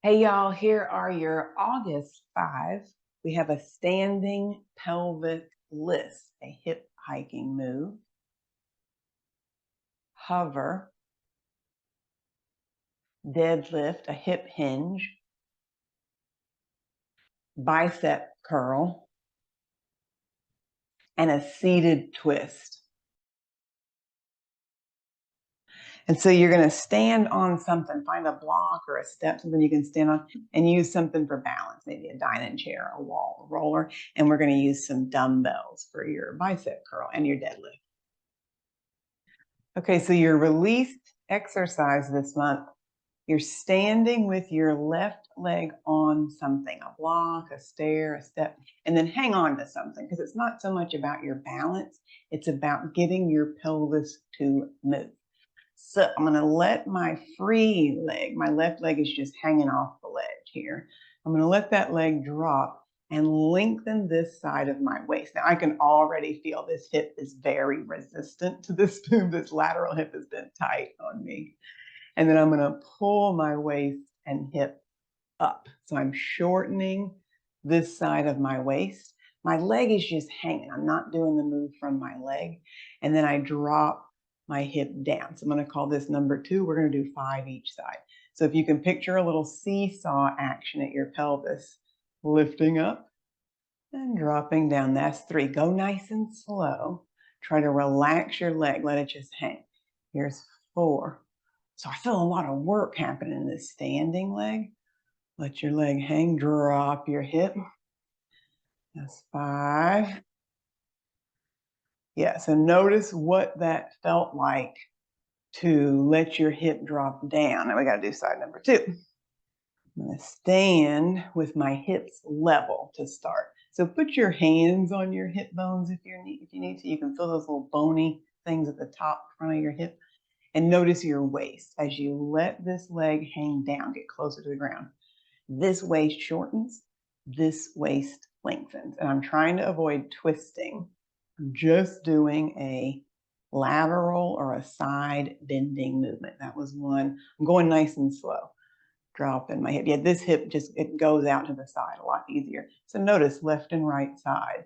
Hey y'all, here are your August 5. We have a standing pelvic lift, a hip hiking move, hover, deadlift, a hip hinge, bicep curl, and a seated twist. And so you're going to stand on something, find a block or a step, something you can stand on, and use something for balance, maybe a dining chair, a wall, a roller. And we're going to use some dumbbells for your bicep curl and your deadlift. Okay, so your released exercise this month, you're standing with your left leg on something, a block, a stair, a step, and then hang on to something because it's not so much about your balance, it's about getting your pelvis to move. So I'm going to let my free leg, my left leg is just hanging off the ledge here. I'm going to let that leg drop and lengthen this side of my waist. Now I can already feel this hip is very resistant to this move. This lateral hip has been tight on me. And then I'm going to pull my waist and hip up. So I'm shortening this side of my waist. My leg is just hanging. I'm not doing the move from my leg. And then I drop my hip down. So I'm going to call this number 2. We're going to do 5 each side. So if you can picture a little seesaw action at your pelvis, lifting up and dropping down. That's 3. Go nice and slow. Try to relax your leg. Let it just hang. Here's 4. So I feel a lot of work happening in this standing leg. Let your leg hang, drop your hip. That's 5. Yeah, so notice what that felt like to let your hip drop down. Now we got to do side number 2. I'm going to stand with my hips level to start. So put your hands on your hip bones if you need to. You can feel those little bony things at the top front of your hip. And notice your waist as you let this leg hang down, get closer to the ground. This waist shortens, this waist lengthens. And I'm trying to avoid twisting. I'm just doing a lateral or a side bending movement. That was one. I'm going nice and slow. Dropping my hip. Yeah, this hip it goes out to the side a lot easier. So notice left and right side.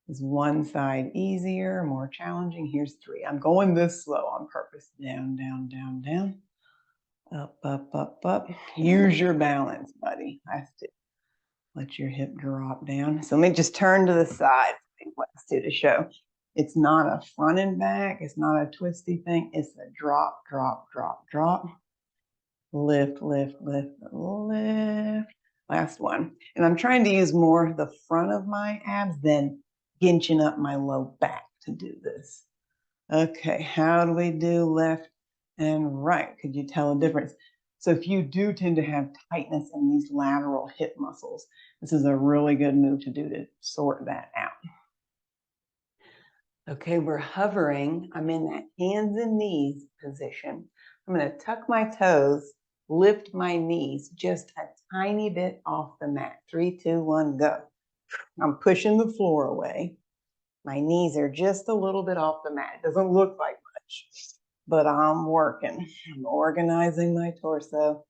Is one side easier, more challenging? Here's 3. I'm going this slow on purpose. Down, down, down, down. Up, up, up, up. Use your balance, buddy. That's it. Let your hip drop down. So let me just turn to the side to show. It's not a front and back. It's not a twisty thing. It's a drop, drop, drop, drop. Lift, lift, lift, lift. Last one. And I'm trying to use more the front of my abs than hinching up my low back to do this. Okay, how do we do left and right? Could you tell a difference? So if you do tend to have tightness in these lateral hip muscles, this is a really good move to do to sort that out. Okay, we're hovering. I'm in that hands and knees position. I'm going to tuck my toes, lift my knees just a tiny bit off the mat. 3, 2, 1, go. I'm pushing the floor away. My knees are just a little bit off the mat. It doesn't look like much, but I'm working. I'm organizing my torso.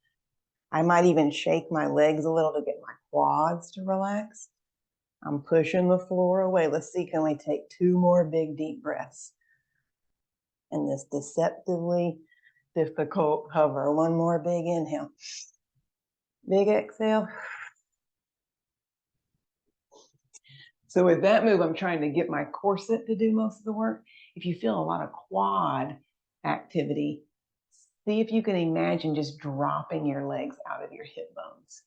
I might even shake my legs a little to get my quads to relax. I'm pushing the floor away. Let's see, can we take 2 more big deep breaths in this deceptively difficult hover? 1 more big inhale. Big exhale. So with that move, I'm trying to get my corset to do most of the work. If you feel a lot of quad activity, see if you can imagine just dropping your legs out of your hip bones.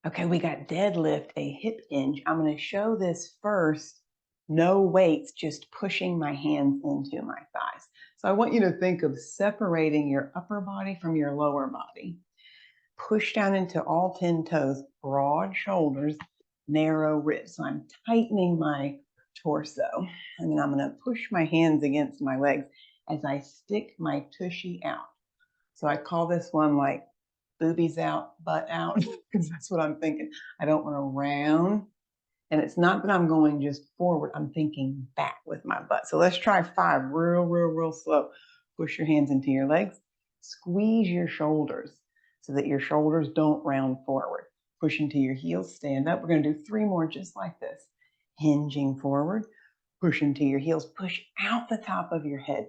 Okay, we got deadlift, a hip hinge. I'm going to show this first, no weights, just pushing my hands into my thighs. So I want you to think of separating your upper body from your lower body. Push down into all 10 toes, broad shoulders, narrow ribs. So I'm tightening my torso, and then I'm going to push my hands against my legs as I stick my tushy out. So I call this one like boobies out, butt out, because that's what I'm thinking. I don't want to round. And it's not that I'm going just forward. I'm thinking back with my butt. So let's try 5 real, real, real slow. Push your hands into your legs. Squeeze your shoulders. so that your shoulders don't round forward. Push into your heels, stand up. We're going to do 3 more just like this. Hinging forward, push into your heels, push out the top of your head.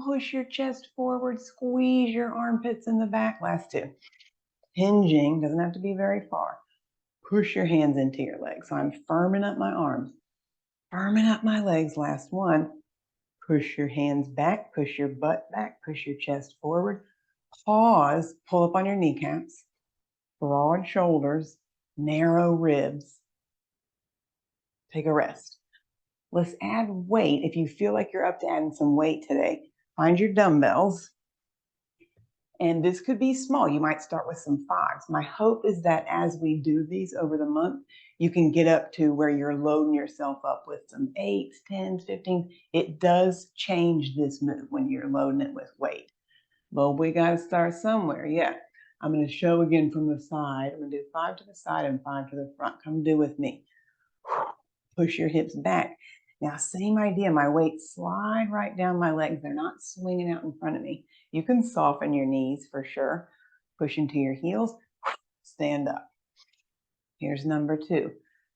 Push your chest forward, squeeze your armpits in the back. Last 2. Hinging, doesn't have to be very far. Push your hands into your legs. So I'm firming up my arms, firming up my legs. Last 1. Push your hands back, push your butt back, push your chest forward. Pause, pull up on your kneecaps, broad shoulders, narrow ribs. Take a rest. Let's add weight. If you feel like you're up to adding some weight today, find your dumbbells. And this could be small. You might start with some 5s. My hope is that as we do these over the month, you can get up to where you're loading yourself up with some 8s, 10s, 15s. It does change this move when you're loading it with weight. Well, we got to start somewhere. Yeah. I'm going to show again from the side. I'm going to do 5 to the side and 5 to the front. Come do with me. Push your hips back. Now, same idea. My weight slide right down my legs. They're not swinging out in front of me. You can soften your knees for sure. Push into your heels. Stand up. Here's number 2.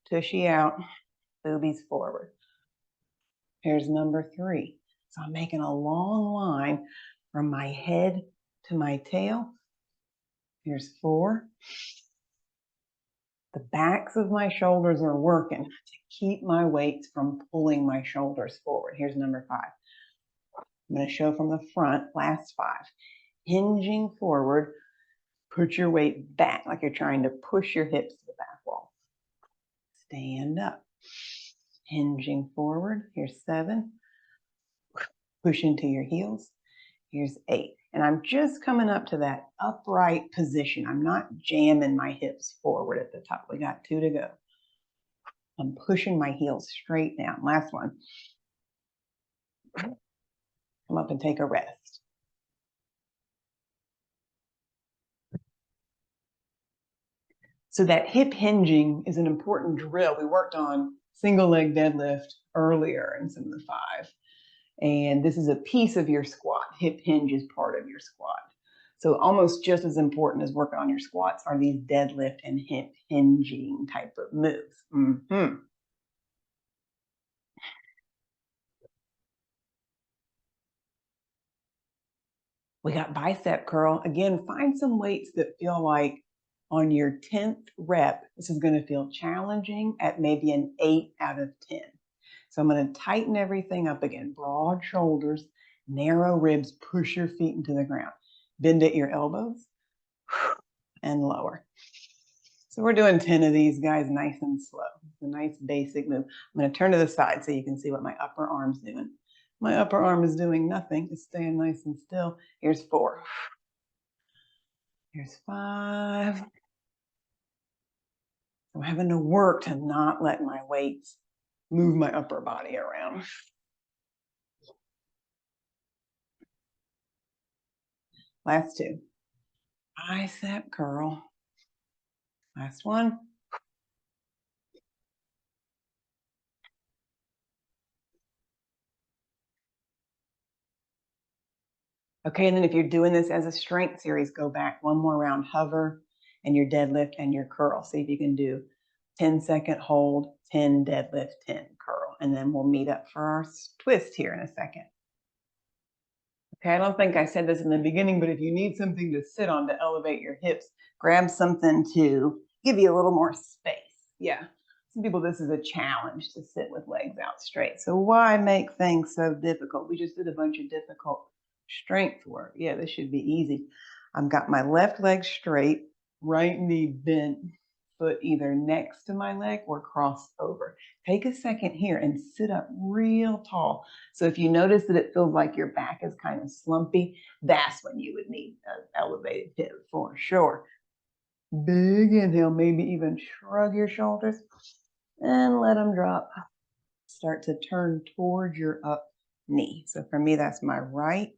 Tushy out. Boobies forward. Here's number 3. So I'm making a long line from my head to my tail. Here's 4. The backs of my shoulders are working to keep my weights from pulling my shoulders forward. Here's number 5. I'm going to show from the front, last 5. Hinging forward, put your weight back like you're trying to push your hips to the back wall. Stand up. Hinging forward. Here's 7. Push into your heels. Here's 8. And I'm just coming up to that upright position. I'm not jamming my hips forward at the top. We got 2 to go. I'm pushing my heels straight down. Last one. Come up and take a rest. So that hip hinging is an important drill. We worked on single leg deadlift earlier in some of the 5. And this is a piece of your squat. Hip hinge is part of your squat. So almost just as important as working on your squats are these deadlift and hip hinging type of moves. We got bicep curl. Again, find some weights that feel like on your 10th rep, this is going to feel challenging at maybe an 8 out of 10. So I'm going to tighten everything up again. Broad shoulders, narrow ribs, push your feet into the ground. Bend at your elbows and lower. So we're doing 10 of these guys nice and slow. It's a nice basic move. I'm going to turn to the side so you can see what my upper arm's doing. My upper arm is doing nothing. It's staying nice and still. Here's 4. Here's 5. I'm having to work to not let my weights move my upper body around. Last 2. Bicep curl. Last one. Okay, and then if you're doing this as a strength series, go back 1 more round, hover, and your deadlift and your curl. See if you can do 10-second hold, 10 deadlift, 10 curl. And then we'll meet up for our twist here in a second. Okay, I don't think I said this in the beginning, but if you need something to sit on to elevate your hips, grab something to give you a little more space. Yeah, some people, this is a challenge to sit with legs out straight. So why make things so difficult? We just did a bunch of difficult strength work. Yeah, this should be easy. I've got my left leg straight, right knee bent, foot either next to my leg or crossed over. Take a second here and sit up real tall. So if you notice that it feels like your back is kind of slumpy, that's when you would need an elevated hip for sure. Big inhale, maybe even shrug your shoulders and let them drop. Start to turn towards your up knee. So for me, that's my right.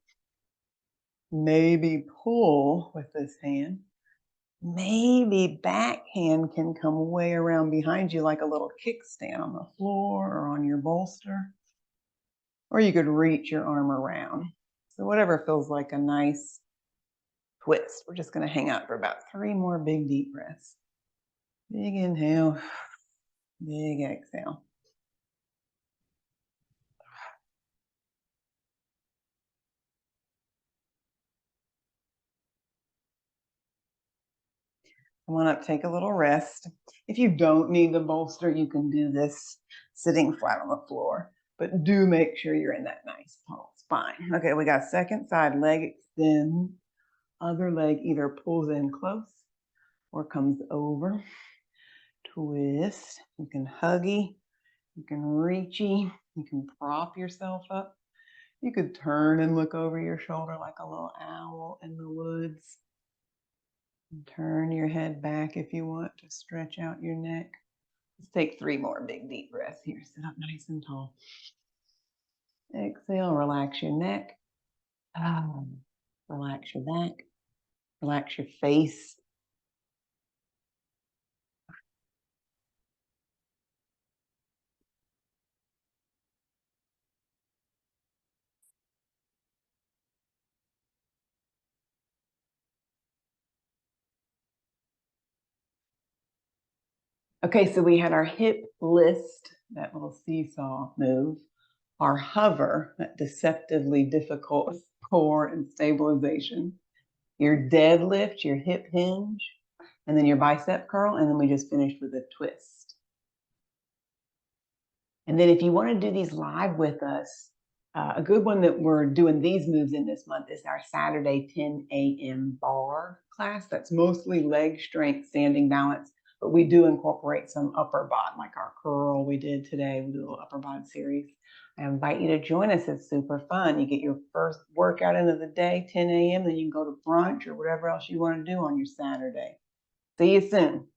Maybe pull with this hand. Maybe backhand can come way around behind you like a little kickstand on the floor or on your bolster. Or you could reach your arm around. So whatever feels like a nice twist. We're just going to hang out for about 3 more big deep breaths. Big inhale, big exhale. Come on up, take a little rest. If you don't need the bolster, you can do this sitting flat on the floor, but do make sure you're in that nice tall spine. Okay, we got second side, leg extends, other leg either pulls in close or comes over. Twist. You can huggy, you can reachy, you can prop yourself up. You could turn and look over your shoulder like a little owl in the woods. Turn your head back if you want to stretch out your neck. Let's take 3 more big deep breaths here. Sit up nice and tall. Exhale, relax your neck. Relax your back. Relax your face. Okay, so we had our hip list, that little seesaw move, our hover, that deceptively difficult core and stabilization, your deadlift, your hip hinge, and then your bicep curl, and then we just finished with a twist. And then if you want to do these live with us, a good one that we're doing these moves in this month is our Saturday 10 a.m. bar class. That's mostly leg strength, standing balance, but we do incorporate some upper body, like our curl we did today. We do a little upper body series. I invite you to join us. It's super fun. You get your first workout into the day, 10 a.m., then you can go to brunch or whatever else you want to do on your Saturday. See you soon.